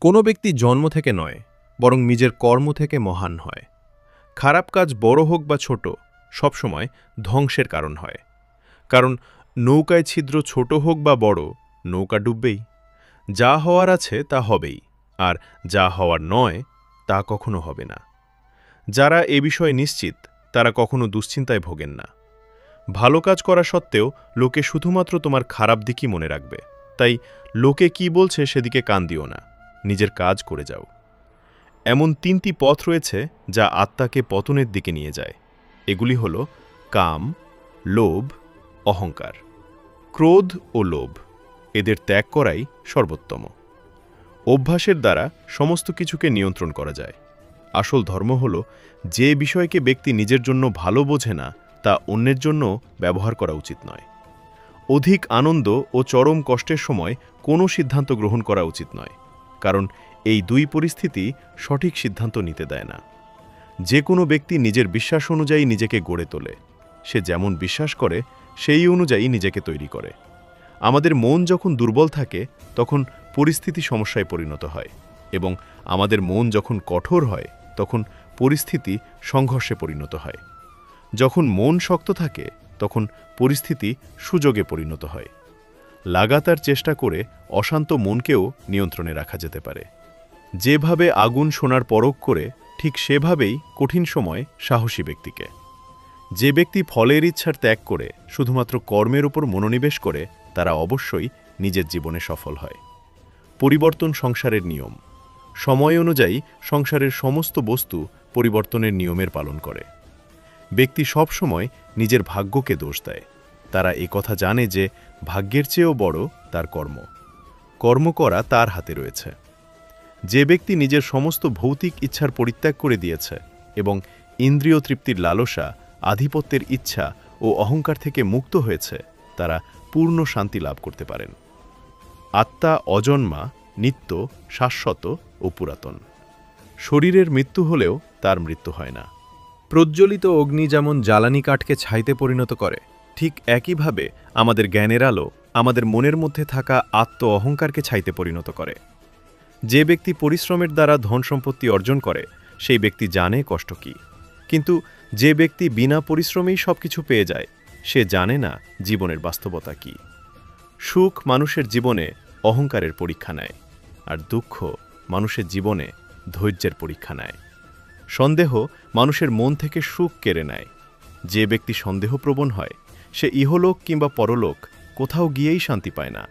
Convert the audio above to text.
কোনো ব্যক্তি জন্ম থেকে নয়, বরং নিজের কর্ম থেকে মহান হয়। খারাপ কাজ বড় হোক বা ছোট, সবসময় ধ্বংসের কারণ হয়। কারণ নৌকায় ছিদ্র ছোট হোক বা বড়, নৌকা ডুববেই। যা হওয়ার আছে তা হবেই, আর যা হওয়ার নয় তা কখনো হবে না। যারা এ বিষয়ে নিশ্চিত, তারা কখনো দুশ্চিন্তায় ভোগেন না। ভালো কাজ করা সত্ত্বেও লোকে শুধুমাত্র তোমার খারাপ দিকই মনে রাখবে। তাই লোকে কি বলছে সেদিকে কান দিও না, নিজের কাজ করে যাও। এমন 3টি পথ রয়েছে যা আত্মাকে পতনের দিকে নিয়ে যায়। এগুলি হল কাম, লোভ, অহংকার। ক্রোধ ও লোভ, এদের ত্যাগ করাই সর্বোত্তম। অভ্যাসের দ্বারা সমস্ত কিছুকে নিয়ন্ত্রণ করা যায়। আসল ধর্ম হল যে বিষয়কে ব্যক্তি নিজের জন্য ভালো বোঝে না, তা অন্যের জন্য ব্যবহার করা উচিত নয়। অধিক আনন্দ ও চরম কষ্টের সময় কোনো সিদ্ধান্ত গ্রহণ করা উচিত নয়, কারণ এই দুই পরিস্থিতি সঠিক সিদ্ধান্ত নিতে দেয় না। যে কোনো ব্যক্তি নিজের বিশ্বাস অনুযায়ী নিজেকে গড়ে তোলে। সে যেমন বিশ্বাস করে সেই অনুযায়ী নিজেকে তৈরি করে। আমাদের মন যখন দুর্বল থাকে, তখন পরিস্থিতি সমস্যায় পরিণত হয়, এবং আমাদের মন যখন কঠোর হয়, তখন পরিস্থিতি সংঘর্ষে পরিণত হয়। যখন মন শক্ত থাকে, তখন পরিস্থিতি সুযোগে পরিণত হয়। লাগাতার চেষ্টা করে অশান্ত মনকেও নিয়ন্ত্রণে রাখা যেতে পারে। যেভাবে আগুন সোনার পরখ করে, ঠিক সেভাবেই কঠিন সময় সাহসী ব্যক্তিকে। যে ব্যক্তি ফলের ইচ্ছার ত্যাগ করে শুধুমাত্র কর্মের উপর মনোনিবেশ করে, তারা অবশ্যই নিজের জীবনে সফল হয়। পরিবর্তন সংসারের নিয়ম। সময় অনুযায়ী সংসারের সমস্ত বস্তু পরিবর্তনের নিয়মের পালন করে। ব্যক্তি সব সময় নিজের ভাগ্যকে দোষ দেয়। তারা কথা জানে যে ভাগ্যের চেয়েও বড় তার কর্ম। কর্ম করা তার হাতে রয়েছে। যে ব্যক্তি নিজের সমস্ত ভৌতিক ইচ্ছার পরিত্যাগ করে দিয়েছে এবং ইন্দ্রিয় তৃপ্তির লালসা, আধিপত্যের ইচ্ছা ও অহংকার থেকে মুক্ত হয়েছে, তারা পূর্ণ শান্তি লাভ করতে পারেন। আত্মা অজন্মা, নিত্য, শাশ্বত ও পুরাতন। শরীরের মৃত্যু হলেও তার মৃত্যু হয় না। প্রজ্বলিত অগ্নি যেমন জ্বালানি কাঠকে ছাইতে পরিণত করে, ঠিক একইভাবে আমাদের জ্ঞানের আলো আমাদের মনের মধ্যে থাকা আত্ম অহংকারকে ছাইতে পরিণত করে। যে ব্যক্তি পরিশ্রমের দ্বারা ধন সম্পত্তি অর্জন করে, সেই ব্যক্তি জানে কষ্ট কি। কিন্তু যে ব্যক্তি বিনা পরিশ্রমেই সবকিছু পেয়ে যায়, সে জানে না জীবনের বাস্তবতা কি। সুখ মানুষের জীবনে অহংকারের পরীক্ষা নেয়, আর দুঃখ মানুষের জীবনে ধৈর্যের পরীক্ষা নেয়। সন্দেহ মানুষের মন থেকে সুখ কেড়ে নেয়। যে ব্যক্তি সন্দেহপ্রবণ হয়, সে ইহলোক কিংবা পরলোক কোথাও গিয়েই শান্তি পায় না।